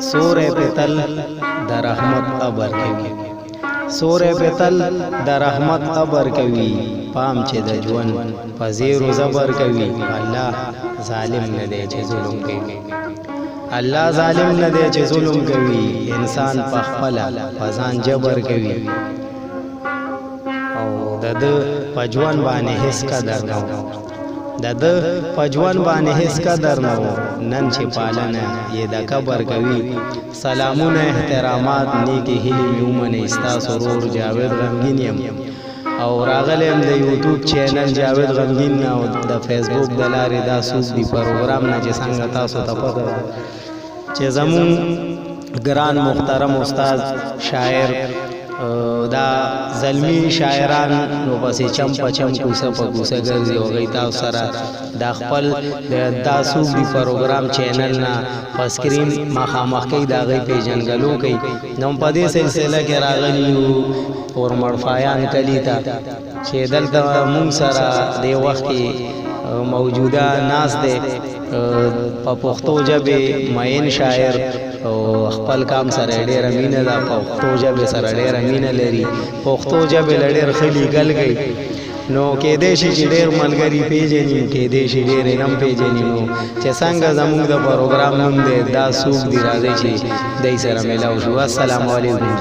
سورې پتل د رحمت ابر کوي، سورې پتل د رحمت ابر کوي، پام چې د ژوند په زیر و زبر کوي. الله ظالم نه دی چې ظلم کوي، الله ظالم نه دی چې ظلم کوي. انسان په خپله په ځان جبر کوي او د ده په ژوند باندې هیڅ قدر نه و، د ده په ژوند باندې هیڅ قدر نه و. نن چې پالنه یې د قبر کوي. سلامونه احترامات نیکې هیلې مې ومنئ، ستاسو ورور جاوید غمګین یم او راغلی یم د یوټیوب چینل جاوید غمګین او د فیسبوک د لارې دا سوق دی پروګرام نه چې څنګه تاسو ته پته ده چې زمون ګران محترم استاد شاعر دا زلمی شاعران نو پسې چم په چم کوسه په کوسه ګرځي او هغوی تاسو سره دا خپل دا سوق دی پروګرام چینل نه په سکرین مخامخ کوي، د هغوی پېژنګلو کوي. نو په دې سلسله کې راغلي یو اورمړفایان کلي ته چې دلته مونږ سره دې وخت کې موجوده ناست دی په پښتو ژبې مین شاعر او خپل کام سره ډېره مینه ده، پښتو ژبې سره ډېره مینه لري، پښتو ژبې له ډېر ښه لیکل کوي. نو کېدای شي چې ډېر ملګري پېژني، کېدای شي ډېر یې نه هم پېژني. نو چې څنګه زموږ د پروګرام نوم دی دا سوق دی، راځئ چې دی سره میلاو شو. السلام علیکم.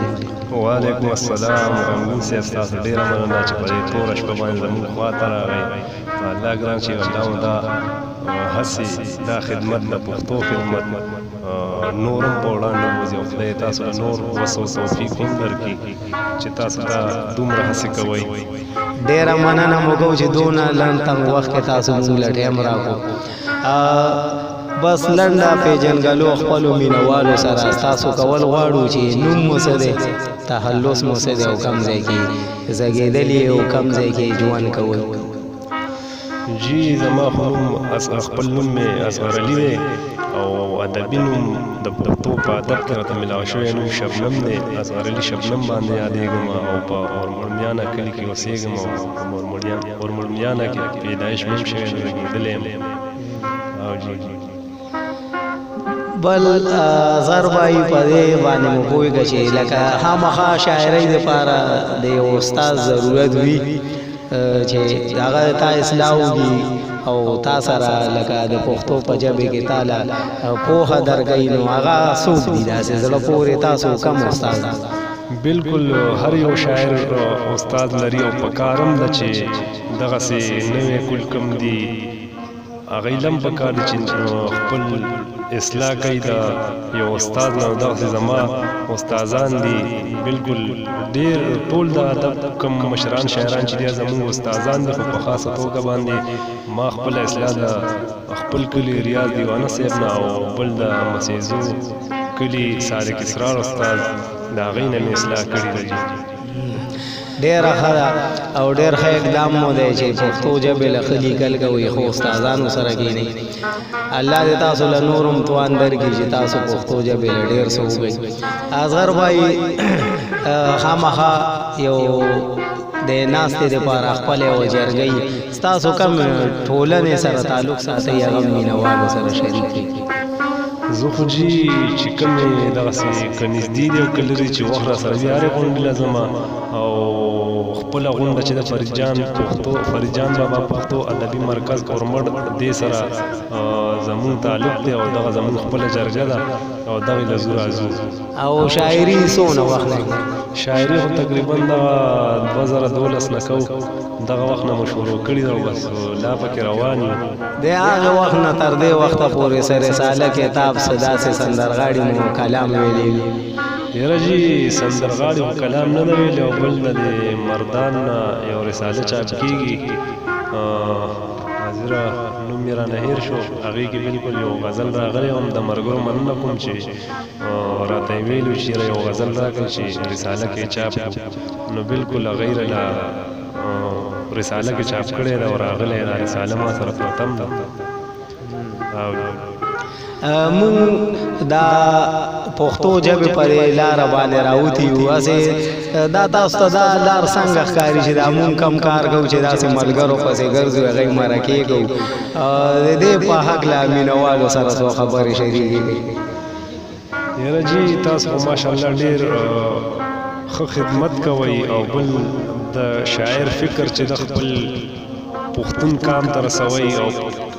وعلیکم السلام. غمګین صاحب ستاسو ډېره مننه چې په دې توره شپه باندې زموږ خواته راغئ. الله ګران چې الله مو دا هسې دا خدمت د پښتو خدمت نورم په وړاندې ووځي او خدای تاسو له نور وس او توفیق هم درکړي چې تاسو دا دومره هڅې کوئ. ډېره مننه مو کوو چې دونه لنډ تنګ وخت کې تاسو مونږ له ټایم راکړو. بس لنډه پېژنګلو خپلو مینهوالو سره ستاسو کول غواړو چې نوم مو څه دی، تخلص مو څه دی او کوم ځای کې زېږېدلي او کوم ځای کې ژوند کوئ. جی زما خو نوم خپل نوم مې اصغر علي دی او ادبي نوم د پښتو په ادب کې راته میلاو شوی نوم شبنم دی. اصغر علي شبنم باندې یادېږم او په اورمړمیانه کلي کې اوسېږم او په اورمړمیانه کې پیدایش مې هم شوی نو زېږېدلی یم. او جی بل زر بای په دې باندې مو پوهېږه چې لکه خامخا شاعرۍ دپاره د یو استاد ضرورت وي چې هغه تا اصلاح وکړي او تا سره لکه د پښتو په ژبې کې تاله پوهه درکوي. نو هغه څوک دي داسې زړه پورې تاسو کم استاد؟ بالکل هر یو شاعر استاد لري او په کار هم ده چې دغسې نوی کل کم دي هغوی له هم په کار دي چې خپل اصلاح کوي. د یو استاد نه دغسې زما استادان دي بالکل ډېر ټول د ادب کم مشران شاعران چې دي زموږ استادان دي، خو په خاصه توګه باندې ما خپله اصلاح د خپل کلي ریاض دیوانه صاحب نه او بل د مسیزو کلي صادق اسرار استاد د هغوی نه مې اصلاح کړې ده. ډېره ښه ده او ډېر ښه اقدام مو دی چې پښتو ژبې له ښه لیکل کوئ، خو استادانو سره کښېنئ. الله دې تاسو له نور هم توان درکړي چې تاسو پښتو ژبې له ډېر څه وکړئ. اصغر بھائی خامخا یو د ناستې دپاره خپل یوه جرګۍ ستاسو کم ټولنې سره تعلق ساتئ، هغه مینهوالو سره شریک کړئ. زه خو جي چې کومې دغسې که نږدې دي او که لرې چې وخت را سره وي هرې غونډې له ځمه او خپله غونډه چې د فریدجان بابا پښتو ادبي مرکز اورمړ دې سره زمونږ تعلق دی او دغه زمونږ خپله جرګه ده او دغې له زو راځو. او شاعري څونه وخت لګي؟ شاعري خو تقریبا دغه 2012 نه کوو، دغه وخت نه مو شروع کړي ده او بس لا پکې روان یو. د هغه وخت نه تر دې وخته پورې رساله کتاب څه داسې سندرغاړي مو کلام ویلی وي؟ یاره جي سندرغاړي خو کلام نه ده ویلی او بل نه د مردان نه یو رساله چاپ کېږي، حاضره نوم مې رانه هېر شو، هغې کې بالکل یو غزل راغلی هم د ملګرو مننه کوم چې راته یې ویلو چې یو غزل راکړه چې رساله کې چاپ کړو، نو بالکل هغې راله رساله کې چاپ کړی ده او راغلی دا رساله ما سره پرته هم ده. مونږ دا پښتو ژبې په دې لاره باندې راوتي یو، هسې دا تاسو ته دا لار څنګه ښکاري چې دا مونږ کم کار کوو چې داسې ملګرو پسې ګرځو هغوی مرکې کوو؟ د دې په هکله مینهوالو سره څو خبرې شریکې کړئ. یاره جی تاسو خو ماشاءالله ډېر ښه خدمت کوئ او بل د شاعر فکر چې د خپل پښتون کام ته رسوئ او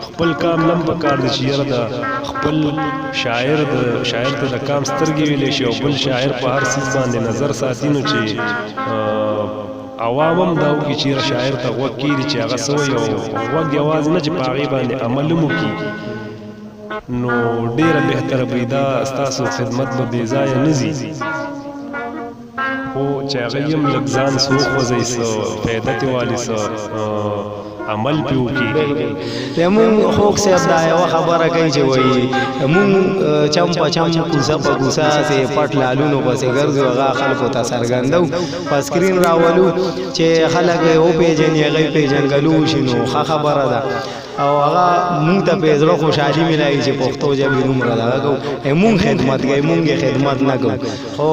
خپل کام لم پکار دی چې یاره د خپل شاعر ته د کام سترګې ویلی شي او بل شاعر په هر څیز باندې نظر ساتي نو چې عوام هم دا وکړي چې یاره شاعر ته غوږ کېږدي چې هغه څه وایي او غوږ یوازې نه چې په هغې باندې عمل هم وکړي نو ډیره بهتره به دا ستاسو خدمت به بې ځایه نه ځي خو چې هغه هم لږ ځان څه وخوځوي څه فایده ترې والي څه عمل پې وکړي زمونږ خوږ صاحب دا یوه خبره کوي چې وایي مونږ چم په چم کوڅه په کوڅه سې پټ لالونو پسې ګرځو هغه خلکو ته څرګندو په سکرین راولو چې خلک یې وپېژني هغه یې پېژنګلو وشي نو ښه خبره ده او هغه مونږ ته په زړه خوشحالي ملایي چې پښتو ژبې دومره دغه کوو مونږ خدمت کوي مونږ یې خدمت نه کوو خو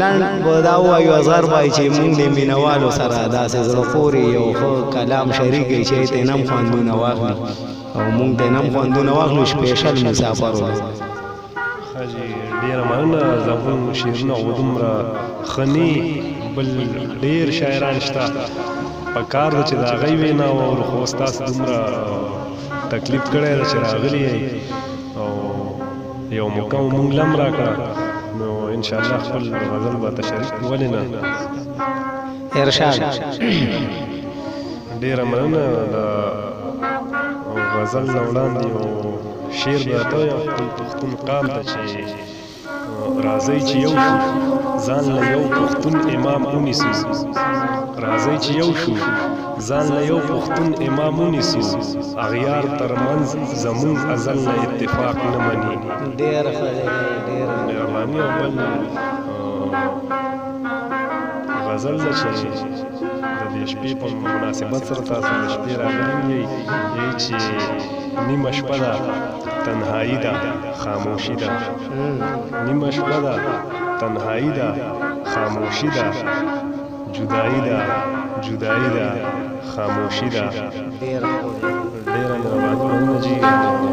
لنډ به دا ووایو اظهر وایي چې مونږ د مینهوالو سره داسې زړه پورې یو ښه کلام شریک یې چې ته نم خوندونه واخلي او مونږ ته نم خوندونه واخلو سپیشل مسافر ولو حاجي ډېره مننه زموږ شعرونه خو دومره ښه نه بل ډېر شاعران شته په کار ده چې د هغوی وینا واورو خو ستاسو دومره تکلیف کړی ده چې راغلي یئ او یو موقع مو موږ لم راکړه نو انشاءالله خپل غزل به تشریح ولې نه ارشاد ډېره مننه د غزل نه وړاندې یو شعر به راته ویم خپل پښتون قام ته چې راځئ چې یو شو ځان له یو پښتون امام ونیسو راځئ چې یو شو ځان له یو پښتون امام ونیسو اغیار ترمنځ زمونږ ازل نه اتفاق نه مني ډېره ښه دی ډېره مهرباني او بل غزل ده چې د دې شپې په مناسبت سره تاسو د شپې راغلي یئ چې نیمه شپه ده تنهایی ده خاموشي ده نیمه شپه ده تنهایی ده خاموشي ده جدایی ده جدایی ده خاموشي ده ډېره مهرباني مننه جي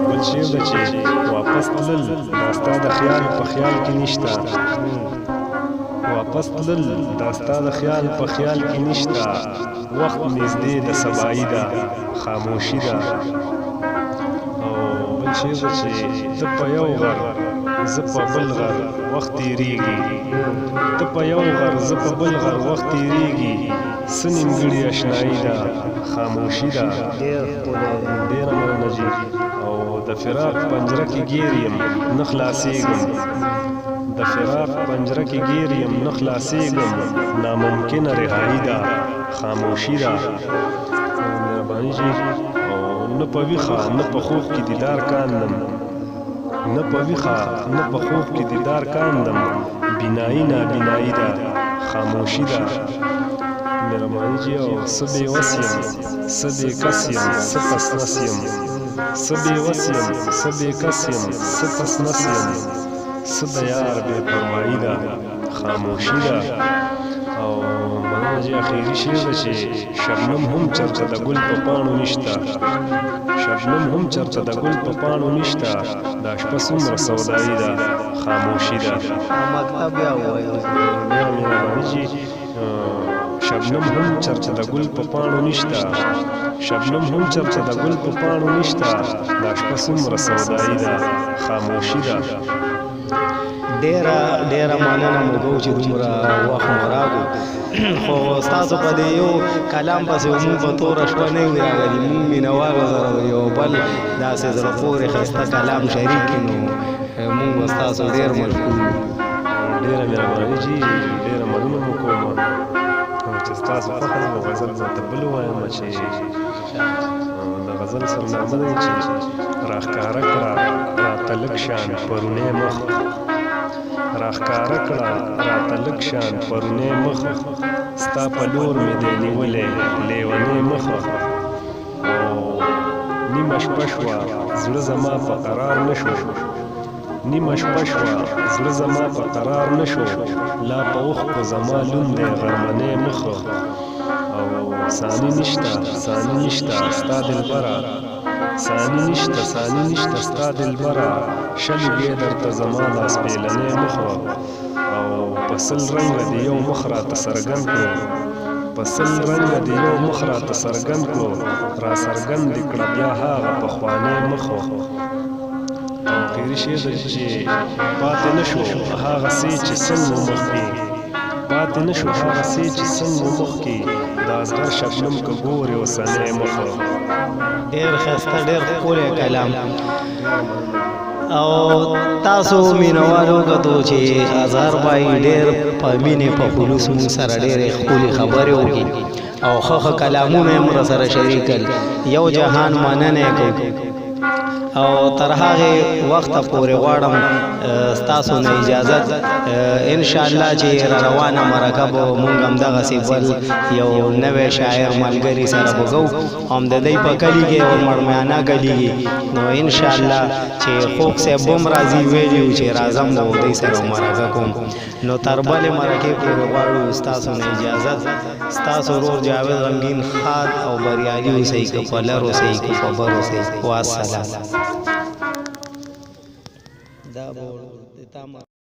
بل شعر ده چې واپس تلل دا ستا د خیال په خیال کې نشته واپس تلل دا ستا د خیال په خیال کې نشته وخت نږدې د سبایي ده خاموشي ده او بل شعر ده چې ته په یو غر زه په بل غر وخت تېرېږي ته په یو غر زه په بل غر وخت تېرېږي څه نیمګړې اشنایي ده خاموشي ده ډېره مننه جي او د فراق پنجره کې ګیر یم نه خلاصېږم د فراق پنجره کې ګیر یم نه خلاصېږم ناممکنه رهایي ده خاموشي ده مهرباني جي او نه په ویښه نه په خوب کې دیدار کاندم نه په ویښه نه په خوب کې دیدار کاندم بینایي نابینایي ده خاموشي ده مهرباني جي او څه بېوس یم څه بېکس یم څه پس نس یم څه بېوس یم څه بېکس یم څه پس نس یم څه د یار بې پروایي ده خاموشي ده او مننه جي اخري شعر ده چې شبنم هم چرته د ګل په پاڼو نشته شبنم هم چرته د ګل په پاڼو نشته دا شپه څومره سودایي ده خاموشي ده مکتب یا وایي مهرباني جي شبنم هم چرته د ګل په پاڼو نشته شبنم هم چرته د ګل په پاڼو نشته دا شپه څومره سودایي ده خاموشي ده ډېره مننه مو کوو چې دومره وخت مو راکړو خو ستاسو په دې یو کلام پسې مونږ په توره شپه نه یو راغلي مونږ مینهوالو سره یو بل داسې زړه پورې ښایسته کلام شریک کړي نو مونږ به ستاسو ډېر مشکور یو ډېره مهرباني جي ډېره مننه مو کوم چې ستاسو خوښه ده نو غزل به درته بل ووایم چې د غزل سرنامه ده چې راښکاره کړه راته لږ شان پرونی مخ راښکاره کړه راته لږ شان پرونی مخ ستا په لور مې دی نیولی لیونی مخ او نیمه شپه شوه زړه زما په قرار نه شو نیمه شپه شوه زړه زما په قرار نه شو لا په اوښکو زما لوند دی غرمنی مخ او ثاني نشته ستا دلبره ثاني نشته ستا دلبره شل بیا درته زما لاس پیلنی مخوه او په سل رنګه د یو مخ راته څرګند کړو په سل رنګه د یو مخ راته څرګند کړو را څرګند دې کړه بیا هغه پخوانی مخ او اخري شی ده چې پاتې نه شو هغه څه چې څنګه مخکې پاتې نه شو هغه څه چې څنګه مخکې د اصغر شبنم که ګورې اوسنی مخ ډېر ښایسته ډېر ښکلی کلام او تاسو مینوالو کتو چې اظهر بھائی ډېر په مینې په خلوص مونږ سره ډېرې ښکلې خبرې وکړي او ښه کلامونه یې مو سره شریک کړل یو جهان مننه کوو او تر هغه وخت پورې غواړم ستاسو نه اجازت ان شاء الله چې روانه مرکه به مونږ هم دغه بل یو نوې شاعر ملګری سره وګو هم د دې په کلی کې او مرمیانه کلی نو ان شاء الله چې خوک سے بم راضي ویلو چې راځم نو دې سره مرکه کوم نو تر بل مرکه پورې غواړو ستاسو نه اجازت ستاسو ورور جاوید رنگین خان او بریالي اوسئ که په لر اوسئ که په بر اوسئ والسلام دا